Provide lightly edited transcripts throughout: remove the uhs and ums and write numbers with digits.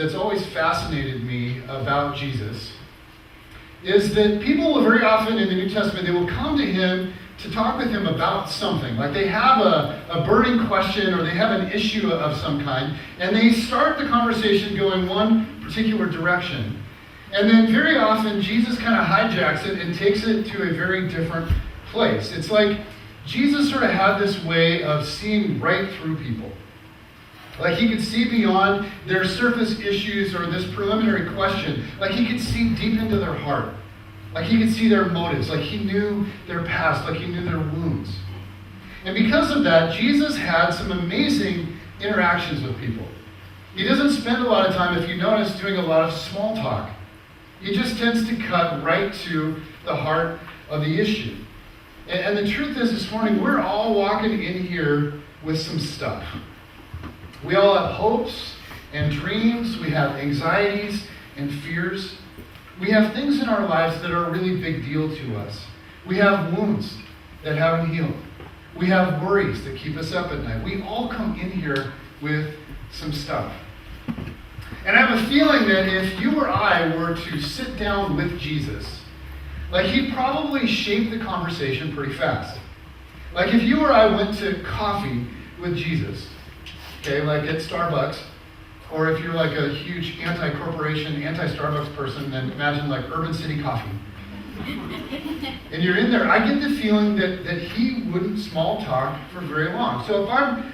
that's always fascinated me about Jesus is that people will very often in the New Testament, they will come to him to talk with him about something. Like they have a burning question or they have an issue of some kind, and they start the conversation going one particular direction. And then very often Jesus kind of hijacks it and takes it to a very different place. It's like Jesus sort of had this way of seeing right through people. Like he could see beyond their surface issues or this preliminary question. Like he could see deep into their heart. Like he could see their motives. Like he knew their past. Like he knew their wounds. And because of that, Jesus had some amazing interactions with people. He doesn't spend a lot of time, if you notice, doing a lot of small talk. He just tends to cut right to the heart of the issue. And the truth is, this morning, we're all walking in here with some stuff. We all have hopes and dreams. We have anxieties and fears. We have things in our lives that are a really big deal to us. We have wounds that haven't healed. We have worries that keep us up at night. We all come in here with some stuff. And I have a feeling that if you or I were to sit down with Jesus, like he'd probably shape the conversation pretty fast. Like if you or I went to coffee with Jesus, okay, like at Starbucks, or if you're like a huge anti-corporation, anti-Starbucks person, then imagine like Urban City Coffee. And you're in there, I get the feeling that he wouldn't small talk for very long. So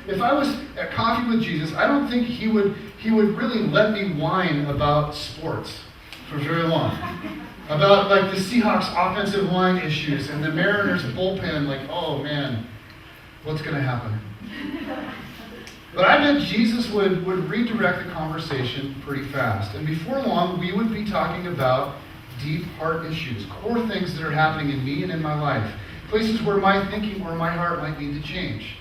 if I was at coffee with Jesus, I don't think he would really let me whine about sports for very long. About like the Seahawks offensive line issues and the Mariners bullpen, like, oh man, what's gonna happen? But I bet Jesus would redirect the conversation pretty fast. And before long, we would be talking about deep heart issues, core things that are happening in me and in my life, places where my thinking, where my heart might need to change.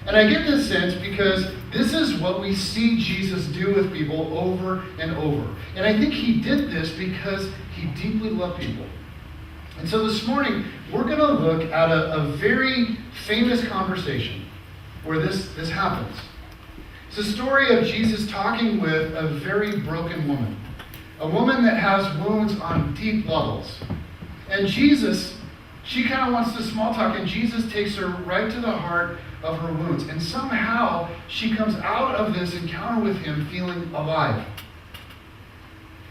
And I get this sense because this is what we see Jesus do with people over and over. And I think he did this because he deeply loved people. And so this morning, we're going to look at a very famous conversation where this happens. It's a story of Jesus talking with a very broken woman. A woman that has wounds on deep levels. And Jesus, she kind of wants to small talk, and Jesus takes her right to the heart of her wounds. And somehow, she comes out of this encounter with him feeling alive.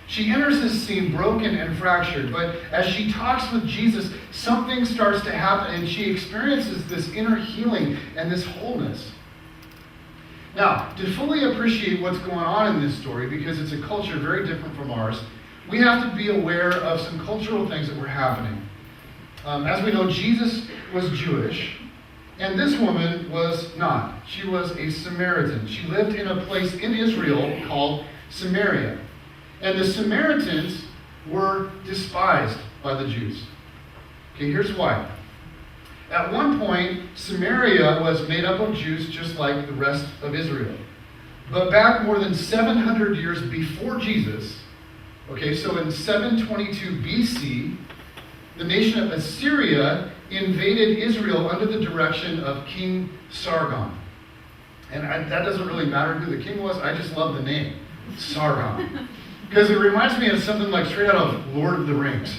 She enters this scene broken and fractured, but as she talks with Jesus, something starts to happen, and she experiences this inner healing and this wholeness. Now, to fully appreciate what's going on in this story, because it's a culture very different from ours, we have to be aware of some cultural things that were happening. As we know, Jesus was Jewish, and this woman was not. She was a Samaritan. She lived in a place in Israel called Samaria. And the Samaritans were despised by the Jews. Okay, here's why. At one point, Samaria was made up of Jews just like the rest of Israel. But back more than 700 years before Jesus, okay, so in 722 BC, the nation of Assyria invaded Israel under the direction of King Sargon. And that doesn't really matter who the king was, I just love the name, Sargon. Because it reminds me of something like straight out of Lord of the Rings.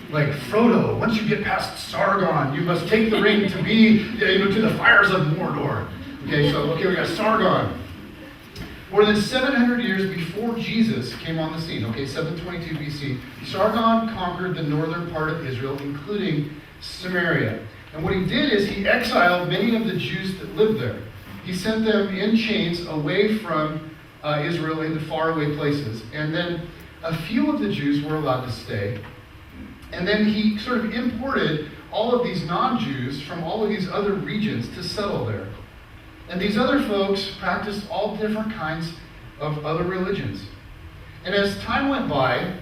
Like Frodo, once you get past Sargon, you must take the ring to be, to the fires of Mordor. Okay, we got Sargon. More than 700 years before Jesus came on the scene, 722 BC, Sargon conquered the northern part of Israel, including Samaria. And what he did is he exiled many of the Jews that lived there. He sent them in chains away from Israel into faraway places. And then a few of the Jews were allowed to stay. And then he sort of imported all of these non-Jews from all of these other regions to settle there. And these other folks practiced all different kinds of other religions. And as time went by,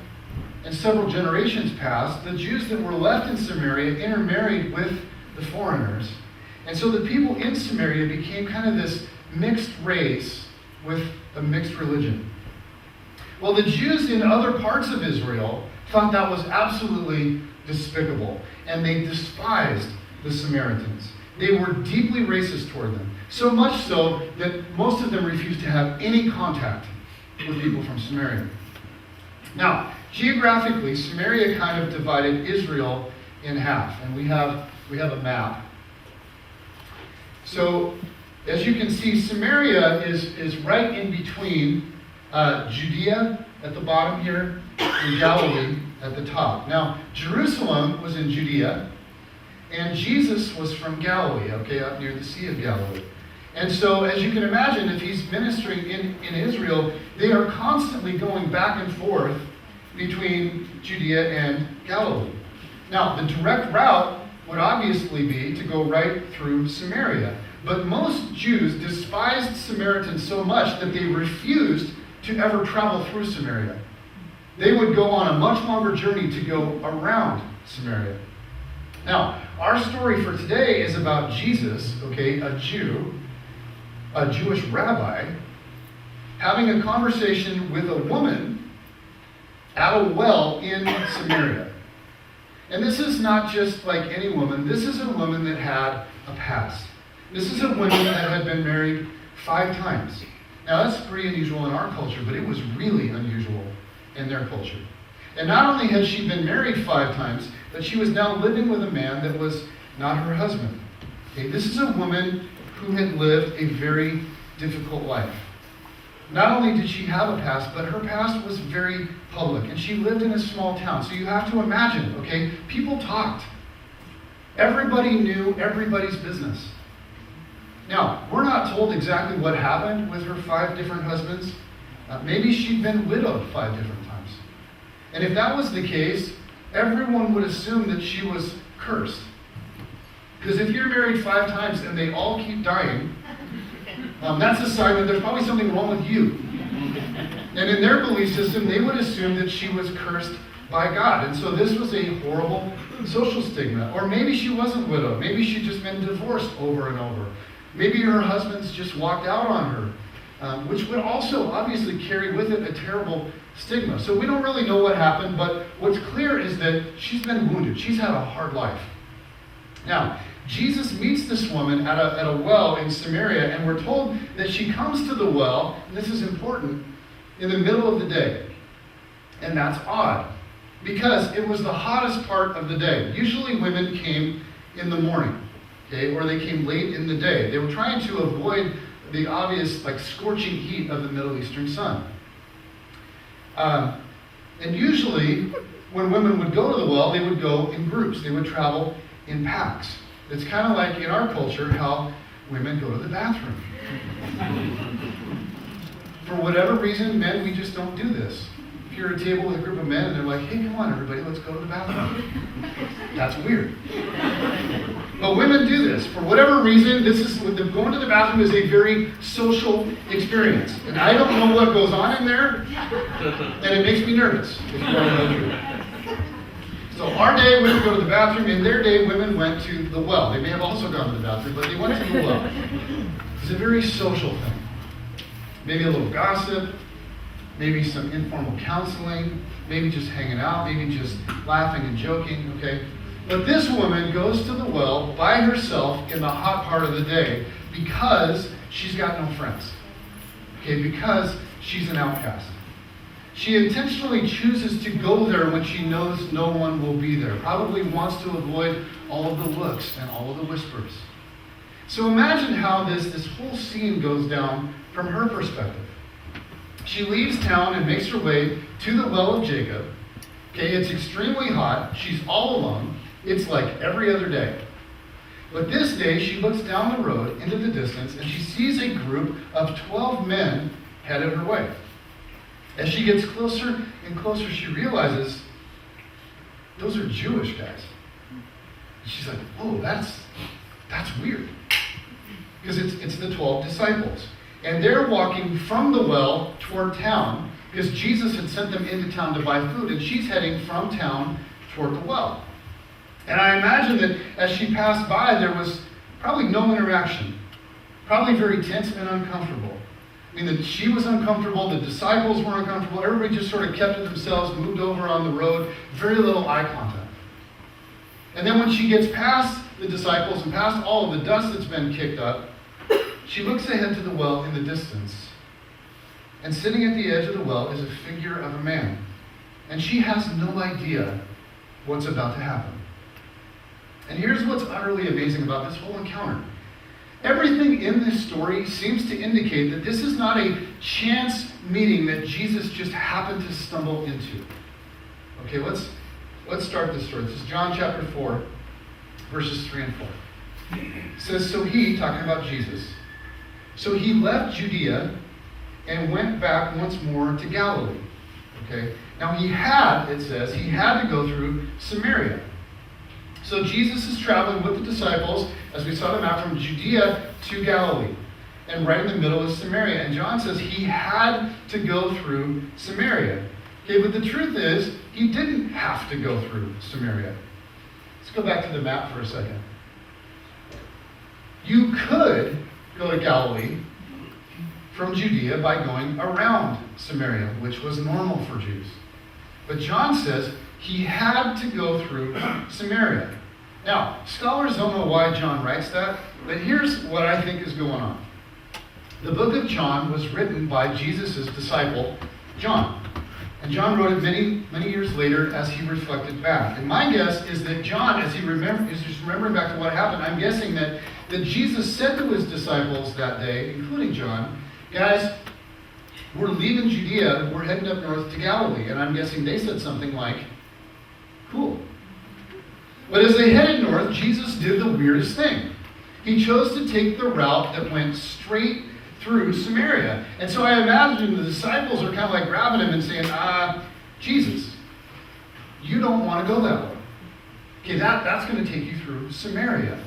and several generations passed, the Jews that were left in Samaria intermarried with the foreigners. And so the people in Samaria became kind of this mixed race with a mixed religion. Well, the Jews in other parts of Israel thought that was absolutely despicable, and they despised the Samaritans. They were deeply racist toward them, so much so that most of them refused to have any contact with people from Samaria. Now, geographically, Samaria kind of divided Israel in half, and we have a map. So, as you can see, Samaria is right in between Judea at the bottom here and Galilee at the top. Now, Jerusalem was in Judea, and Jesus was from Galilee, okay, up near the Sea of Galilee. And so, as you can imagine, if he's ministering in Israel, they are constantly going back and forth between Judea and Galilee. Now, the direct route would obviously be to go right through Samaria. But most Jews despised Samaritans so much that they refused to ever travel through Samaria. They would go on a much longer journey to go around Samaria. Now, our story for today is about Jesus, okay, a Jew, a Jewish rabbi, having a conversation with a woman at a well in Samaria. And this is not just like any woman. This is a woman that had a past. This is a woman that had been married 5 times. Now, that's pretty unusual in our culture, but it was really unusual in their culture. And not only had she been married 5 times, but she was now living with a man that was not her husband. Okay, this is a woman who had lived a very difficult life. Not only did she have a past, but her past was very public, and she lived in a small town. So you have to imagine, okay, people talked. Everybody knew everybody's business. Now, we're not told exactly what happened with her 5 different husbands. Maybe she'd been widowed 5 different times. And if that was the case, everyone would assume that she was cursed. Because if you're married 5 times and they all keep dying, that's a sign that there's probably something wrong with you. And in their belief system, they would assume that she was cursed by God. And so this was a horrible social stigma. Or maybe she wasn't widowed. Maybe she'd just been divorced over and over. Maybe her husband's just walked out on her, which would also obviously carry with it a terrible stigma. So we don't really know what happened, but what's clear is that she's been wounded. She's had a hard life. Now, Jesus meets this woman at a well in Samaria, and we're told that she comes to the well, and this is important, in the middle of the day. And that's odd, because it was the hottest part of the day. Usually women came in the morning. Okay, or they came late in the day. They were trying to avoid the obvious, scorching heat of the Middle Eastern sun. And usually, when women would go to the well, they would go in groups. They would travel in packs. It's kind of like in our culture how women go to the bathroom. For whatever reason, men, we just don't do this. If you're at a table with a group of men and they're like, hey, come on, everybody, let's go to the bathroom. That's weird. But women do this. For whatever reason, going to the bathroom is a very social experience. And I don't know what goes on in there, and it makes me nervous. So our day, women go to the bathroom. In their day, women went to the well. They may have also gone to the bathroom, but they went to the well. It's a very social thing. Maybe a little gossip, maybe some informal counseling, maybe just hanging out, maybe just laughing and joking, okay? But this woman goes to the well by herself in the hot part of the day because she's got no friends, okay? Because she's an outcast. She intentionally chooses to go there when she knows no one will be there, probably wants to avoid all of the looks and all of the whispers. So imagine how this whole scene goes down from her perspective. She leaves town and makes her way to the well of Jacob. Okay, it's extremely hot. She's all alone. It's like every other day. But this day, she looks down the road into the distance and she sees a group of 12 men headed her way. As she gets closer and closer, she realizes those are Jewish guys. She's like, whoa, that's weird. Because it's the 12 disciples. And they're walking from the well toward town because Jesus had sent them into town to buy food, and she's heading from town toward the well. And I imagine that as she passed by, there was probably no interaction, probably very tense and uncomfortable. I mean, that she was uncomfortable, the disciples were uncomfortable, everybody just sort of kept to themselves, moved over on the road, very little eye contact. And then when she gets past the disciples and past all of the dust that's been kicked up, she looks ahead to the well in the distance, and sitting at the edge of the well is a figure of a man. And she has no idea what's about to happen. And here's what's utterly amazing about this whole encounter. Everything in this story seems to indicate that this is not a chance meeting that Jesus just happened to stumble into. Okay, let's start this story. This is John chapter 4, verses 3 and 4. It says, so he, talking about Jesus, so he left Judea and went back once more to Galilee. Okay, now it says, he had to go through Samaria. So Jesus is traveling with the disciples, as we saw them out from Judea to Galilee. And right in the middle is Samaria. And John says he had to go through Samaria. Okay, but the truth is, he didn't have to go through Samaria. Let's go back to the map for a second. You could go to Galilee from Judea by going around Samaria, which was normal for Jews. But John says he had to go through Samaria. Now, scholars don't know why John writes that, but here's what I think is going on. The book of John was written by Jesus' disciple, John. And John wrote it many, many years later as he reflected back. And my guess is that John, as he's just remembering back to what happened, I'm guessing that Jesus said to his disciples that day, including John, guys, we're leaving Judea, we're heading up north to Galilee. And I'm guessing they said something like, cool. But as they headed north, Jesus did the weirdest thing. He chose to take the route that went straight through Samaria. And so I imagine the disciples are kind of like grabbing him and saying, Jesus, you don't want to go that way. Okay, that's going to take you through Samaria.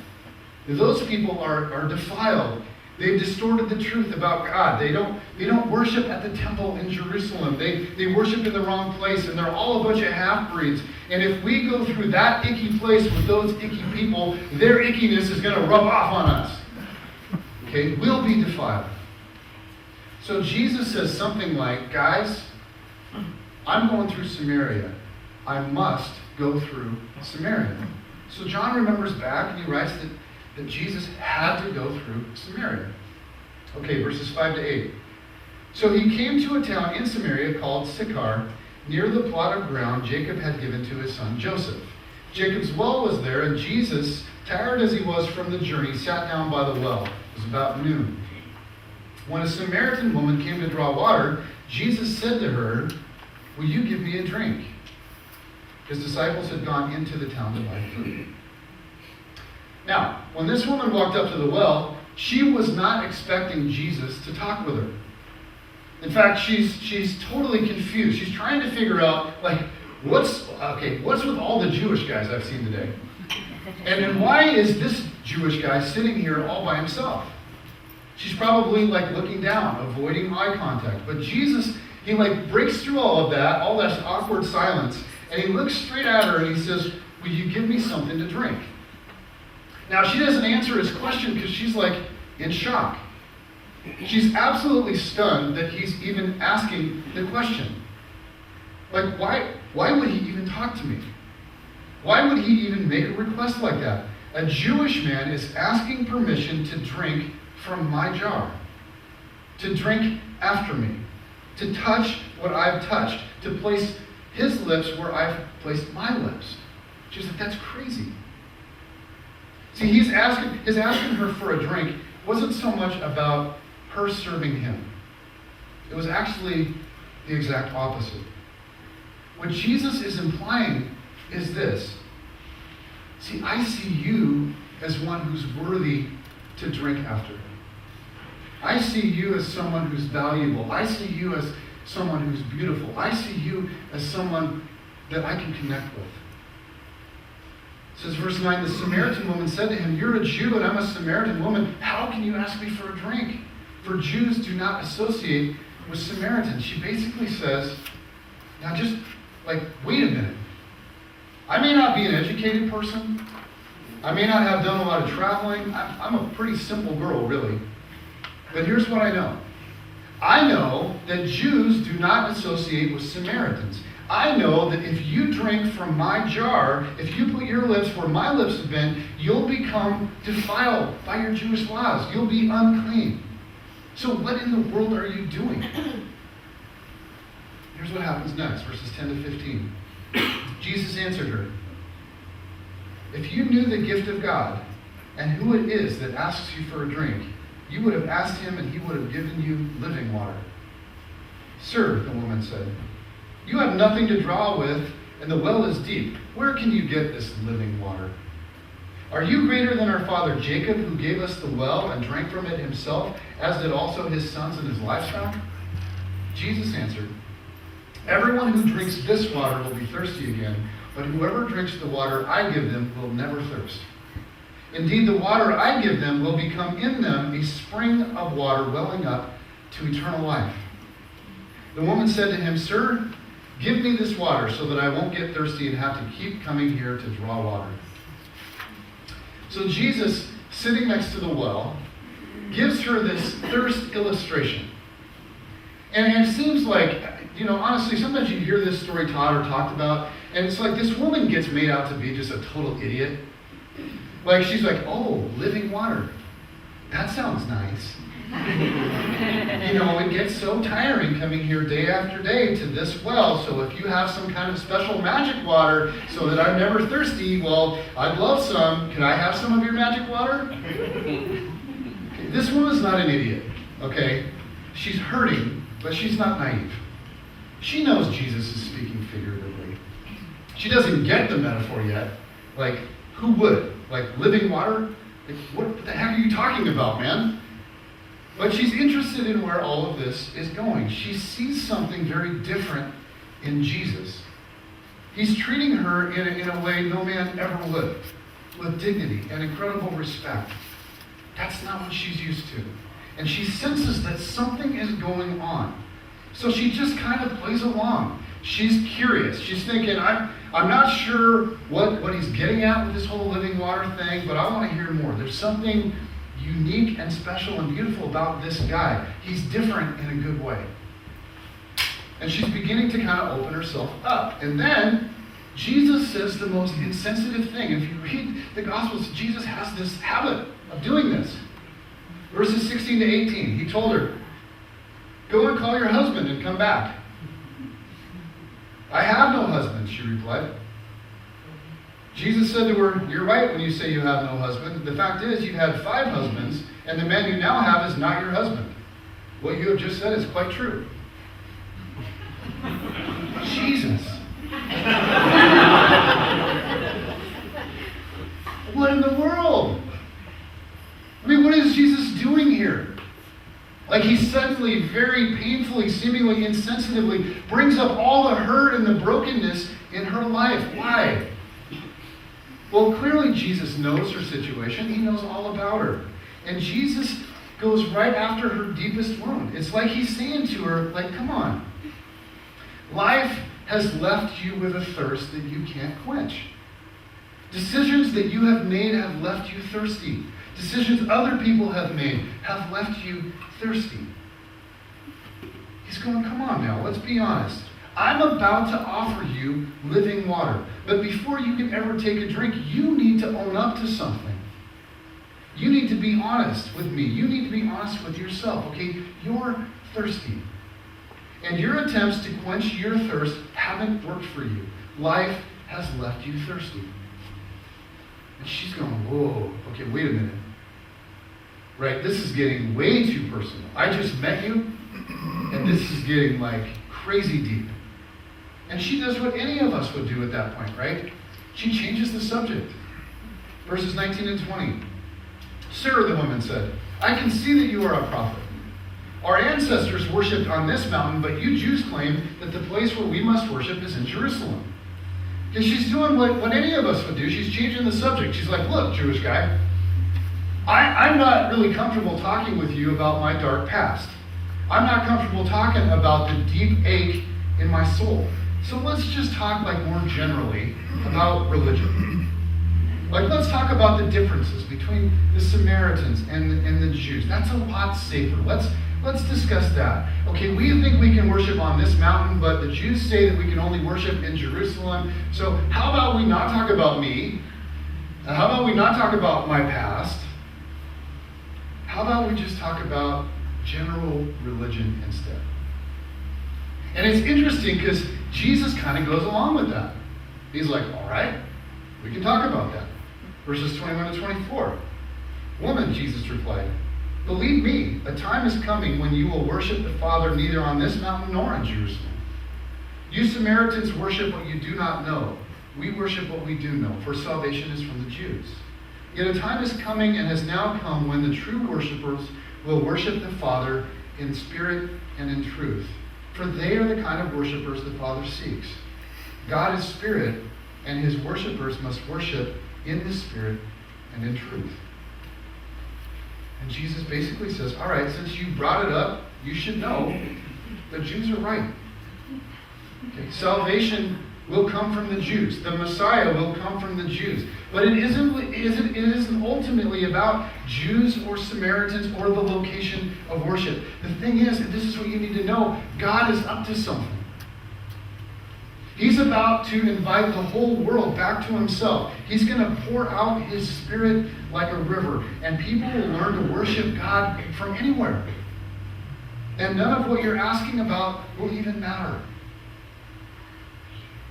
Those people are defiled. They've distorted the truth about God. They don't worship at the temple in Jerusalem. They worship in the wrong place, and they're all a bunch of half-breeds. And if we go through that icky place with those icky people, their ickiness is going to rub off on us. Okay, we'll be defiled. So Jesus says something like, guys, I'm going through Samaria. I must go through Samaria. So John remembers back and he writes that Jesus had to go through Samaria. Okay, verses 5 to 8. So he came to a town in Samaria called Sychar, near the plot of ground Jacob had given to his son Joseph. Jacob's well was there, and Jesus, tired as he was from the journey, sat down by the well. It was about noon. When a Samaritan woman came to draw water, Jesus said to her, will you give me a drink? His disciples had gone into the town to buy food. Now, when this woman walked up to the well, she was not expecting Jesus to talk with her. In fact, she's totally confused. She's trying to figure out, what's with all the Jewish guys I've seen today? And then why is this Jewish guy sitting here all by himself? She's probably looking down, avoiding eye contact. But Jesus, he breaks through all that awkward silence, and he looks straight at her and he says, will you give me something to drink? Now, she doesn't answer his question because she's in shock. She's absolutely stunned that he's even asking the question. Why would he even talk to me? Why would he even make a request like that? A Jewish man is asking permission to drink from my jar, to drink after me, to touch what I've touched, to place his lips where I've placed my lips. She's like, that's crazy. See, his asking her for a drink wasn't so much about her serving him. It was actually the exact opposite. What Jesus is implying is this. See, I see you as one who's worthy to drink after. I see you as someone who's valuable. I see you as someone who's beautiful. I see you as someone that I can connect with. It says verse 9, the Samaritan woman said to him, you're a Jew and I'm a Samaritan woman. How can you ask me for a drink? For Jews do not associate with Samaritans. She basically says, now just wait a minute. I may not be an educated person. I may not have done a lot of traveling. I'm a pretty simple girl, really. But here's what I know. I know that Jews do not associate with Samaritans. I know that if you drink from my jar, if you put your lips where my lips have been, you'll become defiled by your Jewish laws. You'll be unclean. So what in the world are you doing? Here's what happens next, verses 10 to 15. Jesus answered her, "If you knew the gift of God and who it is that asks you for a drink, you would have asked him and he would have given you living water." "Sir," the woman said, "you have nothing to draw with, and the well is deep. Where can you get this living water? Are you greater than our father Jacob, who gave us the well and drank from it himself, as did also his sons and his livestock?" Jesus answered, "Everyone who drinks this water will be thirsty again, but whoever drinks the water I give them will never thirst. Indeed, the water I give them will become in them a spring of water welling up to eternal life." The woman said to him, "Sir, give me this water so that I won't get thirsty and have to keep coming here to draw water." So Jesus, sitting next to the well, gives her this thirst illustration. And it seems like, honestly, sometimes you hear this story taught or talked about, and it's like this woman gets made out to be just a total idiot. Like, she's like, "Oh, living water. That sounds nice." It gets so tiring coming here day after day to this well, so if you have some kind of special magic water so that I'm never thirsty, well, I'd love some. Can I have some of your magic water? This woman's not an idiot, okay? She's hurting, but she's not naive. She knows Jesus is speaking figuratively. She doesn't get the metaphor yet. Like, who would? Like, living water? Like, what the heck are you talking about, man? But she's interested in where all of this is going. She sees something very different in Jesus. He's treating her in a way no man ever would, with dignity and incredible respect. That's not what she's used to. And she senses that something is going on. So she just kind of plays along. She's curious. She's thinking, I'm not sure what he's getting at with this whole living water thing, but I want to hear more. There's something unique and special and beautiful about this guy. He's different in a good way. And she's beginning to kind of open herself up. And then Jesus says the most insensitive thing. If you read the Gospels, Jesus has this habit of doing this. Verses 16 to 18, he told her, "Go and call your husband and come back." "I have no husband," she replied. Jesus said to her, "You're right when you say you have no husband. The fact is, you've had 5 husbands, and the man you now have is not your husband. What you have just said is quite true." Jesus. What in the world? I mean, what is Jesus doing here? Like, he suddenly, very painfully, seemingly insensitively brings up all the hurt and the brokenness in her life. Why? Well, clearly Jesus knows her situation. He knows all about her. And Jesus goes right after her deepest wound. It's like he's saying to her, like, come on. Life has left you with a thirst that you can't quench. Decisions that you have made have left you thirsty. Decisions other people have made have left you thirsty. He's going, come on now, let's be honest. I'm about to offer you living water. But before you can ever take a drink, you need to own up to something. You need to be honest with me. You need to be honest with yourself, okay? You're thirsty. And your attempts to quench your thirst haven't worked for you. Life has left you thirsty. And she's going, whoa, okay, wait a minute. Right, this is getting way too personal. I just met you, and this is getting like crazy deep. And she does what any of us would do at that point, right? She changes the subject. Verses 19 and 20. "Sir," the woman said, "I can see that you are a prophet. Our ancestors worshipped on this mountain, but you Jews claim that the place where we must worship is in Jerusalem." Because she's doing what any of us would do. She's changing the subject. She's like, look, Jewish guy, I'm not really comfortable talking with you about my dark past. I'm not comfortable talking about the deep ache in my soul. So let's just talk like more generally about religion. Like, let's talk about the differences between the Samaritans and the Jews. That's a lot safer. Let's discuss that. Okay, we think we can worship on this mountain, but the Jews say that we can only worship in Jerusalem. So how about we not talk about me? And how about we not talk about my past? How about we just talk about general religion instead? And it's interesting because Jesus kind of goes along with that. He's like, all right, we can talk about that. Verses 21 to 24. Woman, Jesus replied, believe me, a time is coming when you will worship the Father neither on this mountain nor in Jerusalem. You Samaritans worship what you do not know. We worship what we do know, for salvation is from the Jews. Yet a time is coming and has now come when the true worshipers will worship the Father in spirit and in truth. For they are the kind of worshipers the Father seeks. God is spirit, and his worshipers must worship in the spirit and in truth. And Jesus basically says, all right, since you brought it up, you should know the Jews are right. Okay, salvation will come from the Jews. The Messiah will come from the Jews. But it isn't ultimately about Jews or Samaritans or the location of worship. The thing is, and this is what you need to know, God is up to something. He's about to invite the whole world back to himself. He's going to pour out his spirit like a river, and people will learn to worship God from anywhere. And none of what you're asking about will even matter.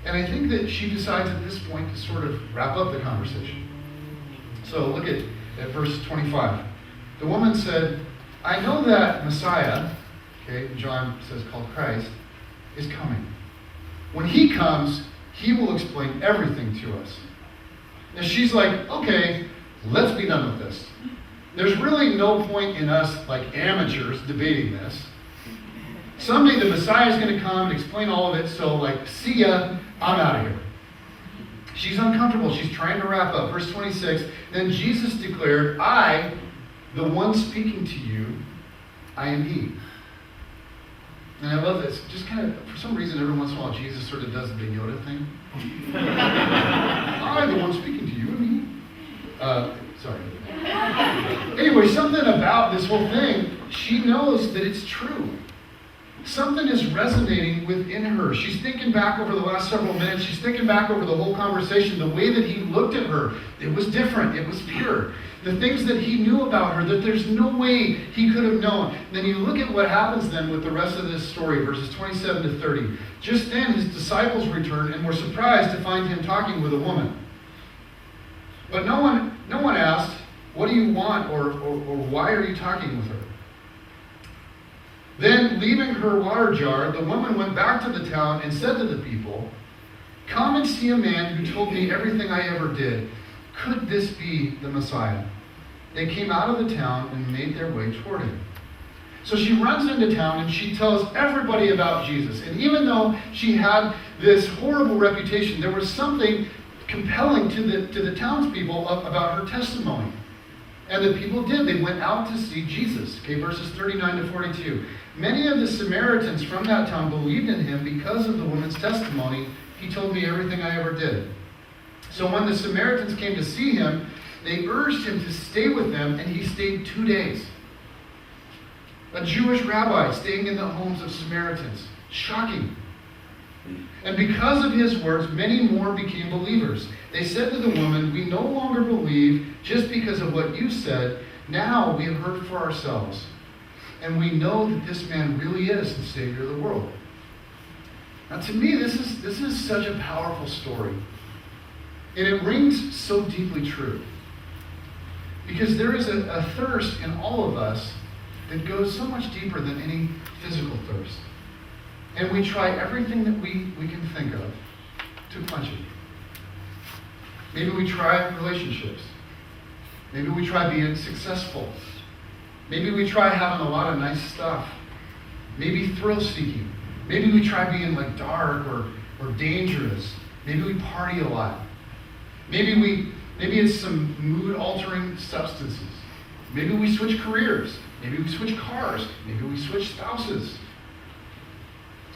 And I think that she decides at this point to sort of wrap up the conversation. So look at verse 25. The woman said, I know that Messiah, okay, John says called Christ, is coming. When he comes, he will explain everything to us. And she's like, okay, let's be done with this. There's really no point in us, like amateurs, debating this. Someday the Messiah is going to come and explain all of it, so like, see ya, I'm out of here. She's uncomfortable. She's trying to wrap up. Verse 26, then Jesus declared, I, the one speaking to you, I am he. And I love this. Just kind of, for some reason, every once in a while, Jesus sort of does the Big Yoda thing. I, the one speaking to you, and me. Sorry. Anyway, something about this whole thing, she knows that it's true. Something is resonating within her. She's thinking back over the last several minutes. She's thinking back over the whole conversation. The way that he looked at her, it was different. It was pure. The things that he knew about her, that there's no way he could have known. Then you look at what happens then with the rest of this story, verses 27 to 30. Just then his disciples returned and were surprised to find him talking with a woman. But no one asked, what do you want, or why are you talking with her? Then, leaving her water jar, the woman went back to the town and said to the people, come and see a man who told me everything I ever did. Could this be the Messiah? They came out of the town and made their way toward him. So she runs into town and she tells everybody about Jesus. And even though she had this horrible reputation, there was something compelling to the townspeople about her testimony. And the people did. They went out to see Jesus. Okay, verses 39 to 42. Many of the Samaritans from that town believed in him because of the woman's testimony. He told me everything I ever did. So when the Samaritans came to see him, they urged him to stay with them, and he stayed 2 days. A Jewish rabbi staying in the homes of Samaritans. Shocking. And because of his words, many more became believers. They said to the woman, we no longer believe just because of what you said. Now we have heard for ourselves. And we know that this man really is the Savior of the world. Now to me, this is such a powerful story. And it rings so deeply true. Because there is a thirst in all of us that goes so much deeper than any physical thirst. And we try everything that we can think of to quench it. Maybe we try relationships. Maybe we try being successful. Maybe we try having a lot of nice stuff. Maybe thrill-seeking. Maybe we try being like dark or dangerous. Maybe we party a lot. Maybe it's some mood-altering substances. Maybe we switch careers. Maybe we switch cars. Maybe we switch spouses.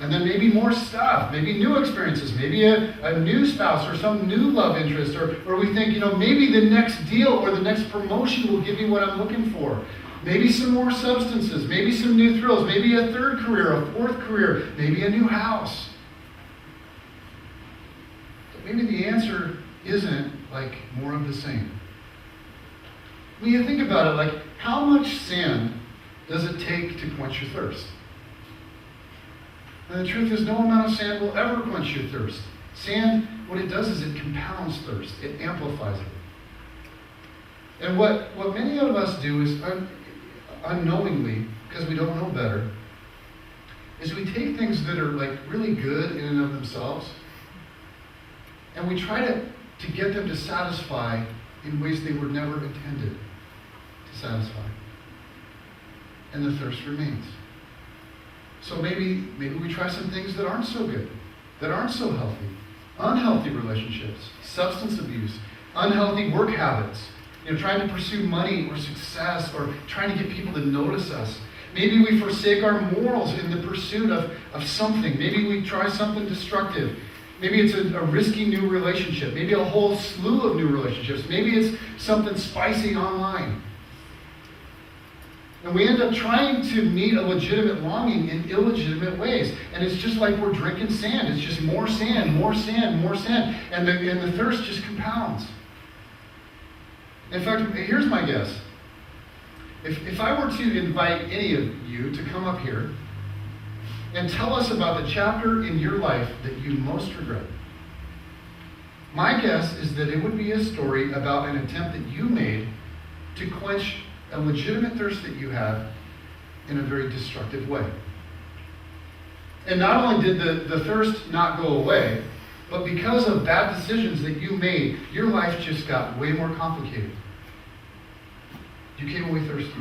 And then maybe more stuff, maybe new experiences, maybe a new spouse or some new love interest, or we think, maybe the next deal or the next promotion will give me what I'm looking for. Maybe some more substances, maybe some new thrills, maybe a third career, a fourth career, maybe a new house. But maybe the answer isn't like more of the same. When you think about it, like how much sand does it take to quench your thirst? And the truth is, no amount of sand will ever quench your thirst. Sand, what it does is it compounds thirst. It amplifies it. And what many of us do is unknowingly, because we don't know better, is we take things that are like really good in and of themselves, and we try to get them to satisfy in ways they were never intended to satisfy. And the thirst remains. So maybe we try some things that aren't so good, that aren't so healthy. Unhealthy relationships, substance abuse, unhealthy work habits, trying to pursue money or success or trying to get people to notice us. Maybe we forsake our morals in the pursuit of something. Maybe we try something destructive. Maybe it's a risky new relationship. Maybe a whole slew of new relationships. Maybe it's something spicy online. And we end up trying to meet a legitimate longing in illegitimate ways. And it's just like we're drinking sand. It's just more sand, more sand, more sand. And the thirst just compounds. In fact, here's my guess. If I were to invite any of you to come up here and tell us about the chapter in your life that you most regret, my guess is that it would be a story about an attempt that you made to quench a legitimate thirst that you had in a very destructive way. And not only did the thirst not go away, but because of bad decisions that you made, your life just got way more complicated. You came away thirsty.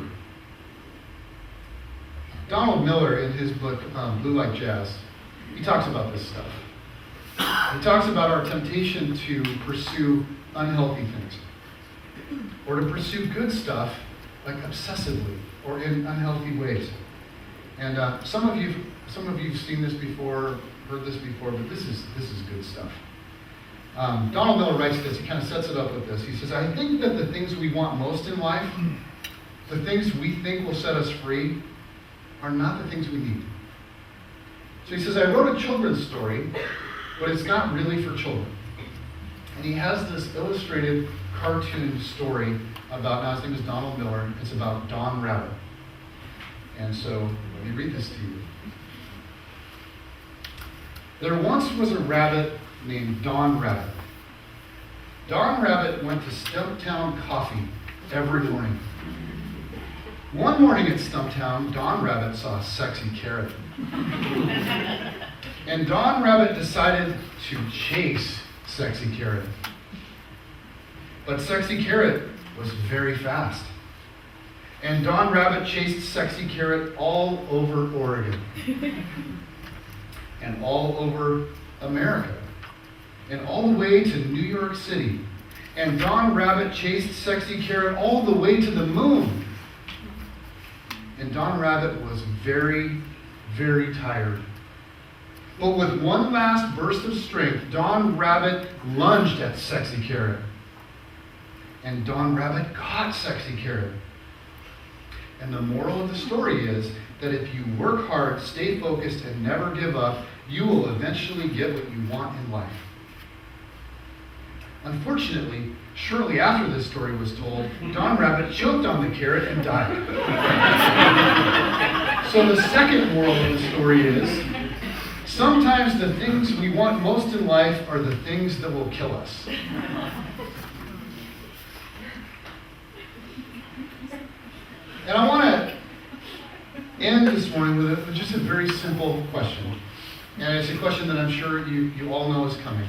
Donald Miller, in his book, Blue Like Jazz, he talks about this stuff. He talks about our temptation to pursue unhealthy things, or to pursue good stuff, like obsessively, or in unhealthy ways. And some of you've seen this before, heard this before, but this is good stuff. Donald Miller writes this. He kind of sets it up with this. He says, I think that the things we want most in life, the things we think will set us free, are not the things we need. So he says, I wrote a children's story, but it's not really for children. And he has this illustrated cartoon story about, now his name is Donald Miller, it's about Don Rabbit. And so, let me read this to you. There once was a rabbit named Don Rabbit. Don Rabbit went to Stumptown Coffee every morning. One morning at Stumptown, Don Rabbit saw a sexy carrot. And Don Rabbit decided to chase Sexy Carrot. But Sexy Carrot was very fast. And Don Rabbit chased Sexy Carrot all over Oregon. And all over America. And all the way to New York City. And Don Rabbit chased Sexy Carrot all the way to the moon. And Don Rabbit was very, very tired. But with one last burst of strength, Don Rabbit lunged at Sexy Carrot. And Don Rabbit caught Sexy Carrot. And the moral of the story is that if you work hard, stay focused, and never give up, you will eventually get what you want in life. Unfortunately, shortly after this story was told, Don Rabbit choked on the carrot and died. So the second moral of the story is, sometimes the things we want most in life are the things that will kill us. And I want to end this morning with just a very simple question. And it's a question that I'm sure you all know is coming.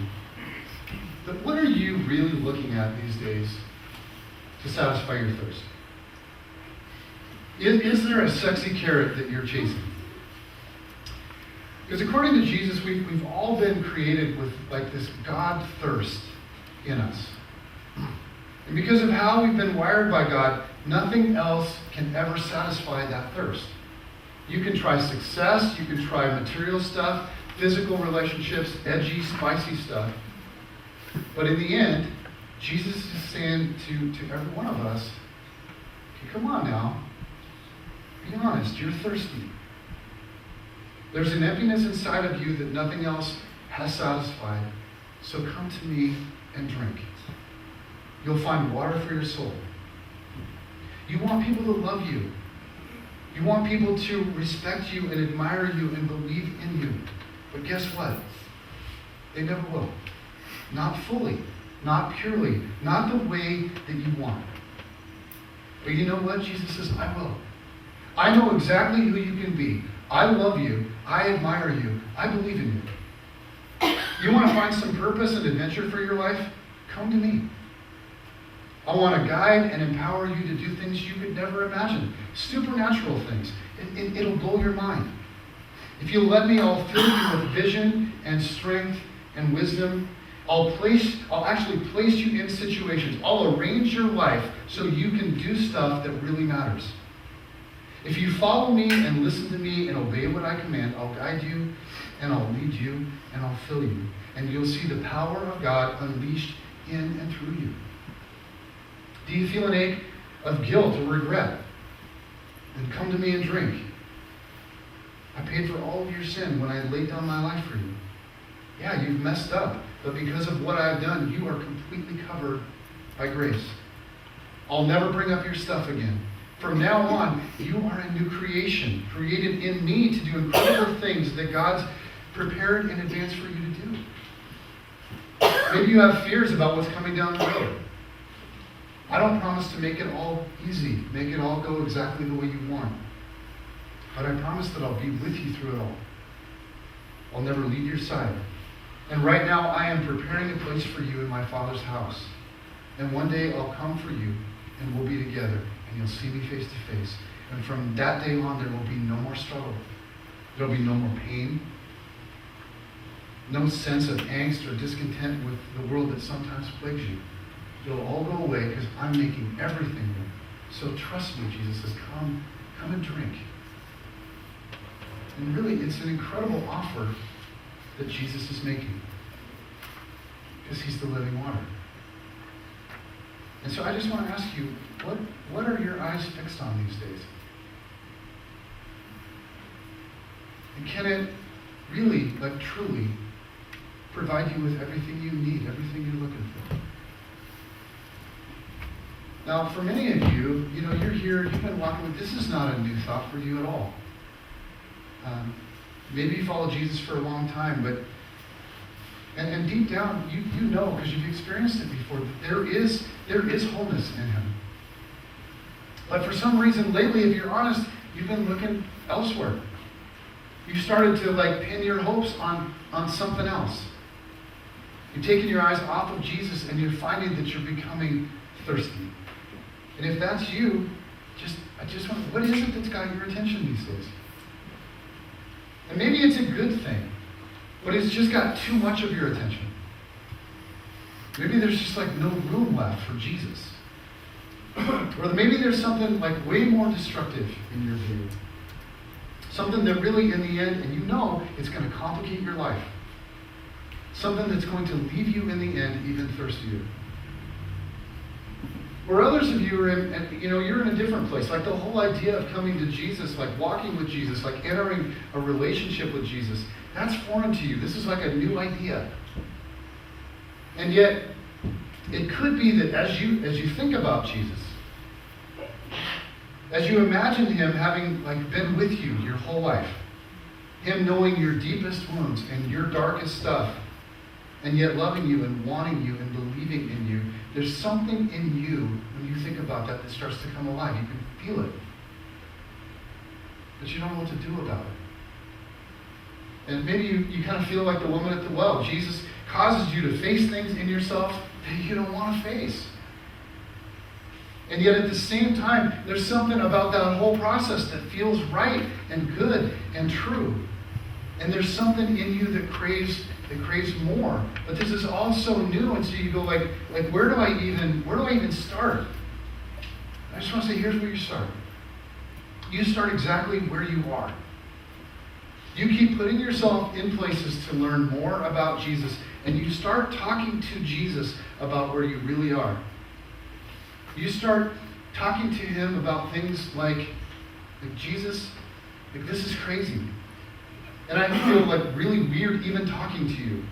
But what are you really looking at these days to satisfy your thirst? Is there a sexy carrot that you're chasing? Because according to Jesus, we've all been created with like this God thirst in us. And because of how we've been wired by God, nothing else can ever satisfy that thirst. You can try success, you can try material stuff, physical relationships, edgy, spicy stuff. But in the end, Jesus is saying to every one of us, okay, come on now, be honest, you're thirsty. There's an emptiness inside of you that nothing else has satisfied. So come to me and drink. You'll find water for your soul. You want people to love you. You want people to respect you and admire you and believe in you. But guess what? They never will. Not fully, not purely, not the way that you want. But you know what? Jesus says, I will. I know exactly who you can be. I love you. I admire you. I believe in you. You want to find some purpose and adventure for your life? Come to me. I want to guide and empower you to do things you could never imagine. Supernatural things. It'll blow your mind. If you let me, I'll fill you with vision and strength and wisdom. I'll actually place you in situations. I'll arrange your life so you can do stuff that really matters. If you follow me and listen to me and obey what I command, I'll guide you and I'll lead you and I'll fill you. And you'll see the power of God unleashed in and through you. Do you feel an ache of guilt or regret? Then come to me and drink. I paid for all of your sin when I laid down my life for you. Yeah, you've messed up, but because of what I've done, you are completely covered by grace. I'll never bring up your stuff again. From now on, you are a new creation, created in me to do incredible things that God's prepared in advance for you to do. Maybe you have fears about what's coming down the road. I don't promise to make it all easy, make it all go exactly the way you want. But I promise that I'll be with you through it all. I'll never leave your side. And right now, I am preparing a place for you in my Father's house. And one day I'll come for you, and we'll be together, and you'll see me face to face. And from that day on, there will be no more struggle. There will be no more pain, no sense of angst or discontent with the world that sometimes plagues you. It'll all go away because I'm making everything new. So trust me, Jesus says, come and drink. And really, it's an incredible offer that Jesus is making because he's the living water. And so I just want to ask you, what are your eyes fixed on these days? And can it really, truly, provide you with everything you need, everything you're looking for? Now, for many of you, you're here, you've been walking with, this is not a new thought for you at all. Maybe you follow Jesus for a long time, but and deep down, you know, because you've experienced it before, that there is wholeness in him. But for some reason, lately, if you're honest, you've been looking elsewhere. You started to pin your hopes on something else. You're taking your eyes off of Jesus, and you're finding that you're becoming thirsty. And if that's you, I just want, what is it that's got your attention these days? And maybe it's a good thing, but it's just got too much of your attention. Maybe there's just no room left for Jesus. Or maybe there's something way more destructive in your view. Something that really, in the end, and you know it's going to complicate your life. Something that's going to leave you in the end even thirstier. Or others of you are you're in a different place. The whole idea of coming to Jesus, walking with Jesus, entering a relationship with Jesus, that's foreign to you. This is a new idea. And yet, it could be that as you think about Jesus, as you imagine him having been with you your whole life, him knowing your deepest wounds and your darkest stuff, and yet loving you and wanting you and believing in you, there's something in you when you think about that starts to come alive. You can feel it. But you don't know what to do about it. And maybe you kind of feel like the woman at the well. Jesus causes you to face things in yourself that you don't want to face. And yet at the same time, there's something about that whole process that feels right and good and true. And there's something in you that craves more. But this is all so new, and so you go where do I even start? I just want to say, here's where you start. You start exactly where you are. You keep putting yourself in places to learn more about Jesus, and you start talking to Jesus about where you really are. You start talking to him about things like Jesus, this is crazy. And I feel really weird even talking to you.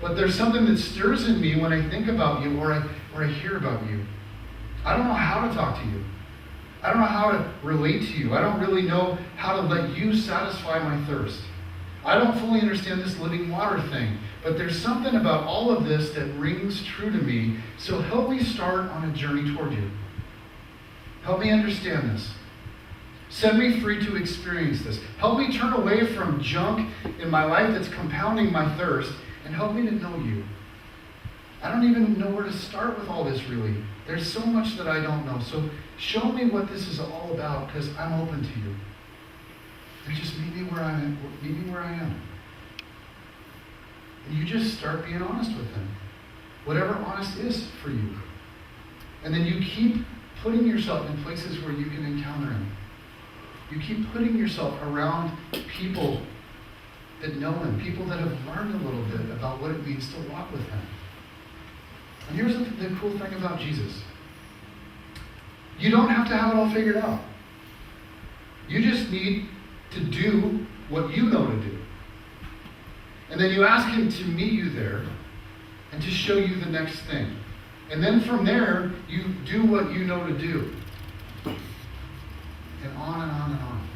But there's something that stirs in me when I think about you or I hear about you. I don't know how to talk to you. I don't know how to relate to you. I don't really know how to let you satisfy my thirst. I don't fully understand this living water thing, but there's something about all of this that rings true to me. So help me start on a journey toward you. Help me understand this. Set me free to experience this. Help me turn away from junk in my life that's compounding my thirst, and help me to know you. I don't even know where to start with all this, really. There's so much that I don't know. So show me what this is all about, because I'm open to you. And just meet me where I am. Meet me where I am. And you just start being honest with him. Whatever honest is for you. And then you keep putting yourself in places where you can encounter him. You keep putting yourself around people that know him, people that have learned a little bit about what it means to walk with him. And here's the cool thing about Jesus. You don't have to have it all figured out. You just need to do what you know to do. And then you ask him to meet you there and to show you the next thing. And then from there, you do what you know to do. And on and on and on.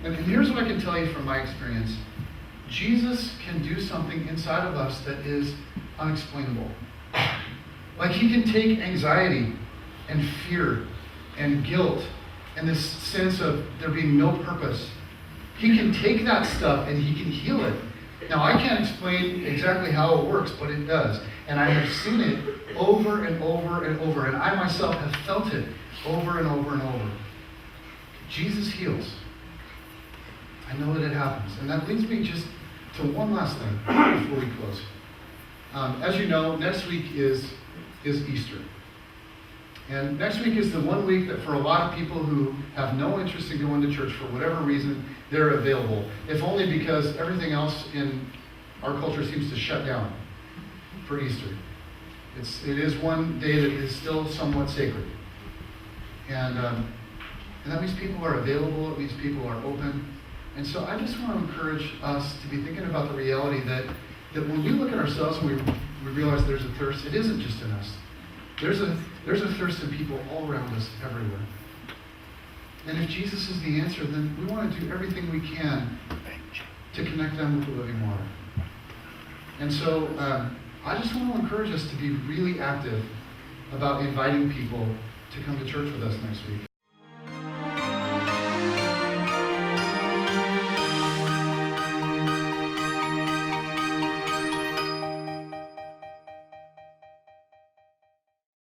And here's what I can tell you from my experience. Jesus can do something inside of us that is unexplainable. Like he can take anxiety and fear and guilt and this sense of there being no purpose. He can take that stuff and he can heal it. Now, I can't explain exactly how it works, but it does. And I have seen it over and over and over. And I myself have felt it over and over and over. Jesus heals. I know that it happens. And that leads me just to one last thing before we close. As you know, next week is Easter. And next week is the one week that for a lot of people who have no interest in going to church for whatever reason, they're available. If only because everything else in our culture seems to shut down for Easter. It is one day that is still somewhat sacred. And that means people are available, it means people are open. And so I just want to encourage us to be thinking about the reality that when we look at ourselves and we realize there's a thirst, it isn't just in us. There's a thirst in people all around us, everywhere. And if Jesus is the answer, then we want to do everything we can to connect them with the living water. And so I just want to encourage us to be really active about inviting people to come to church with us next week.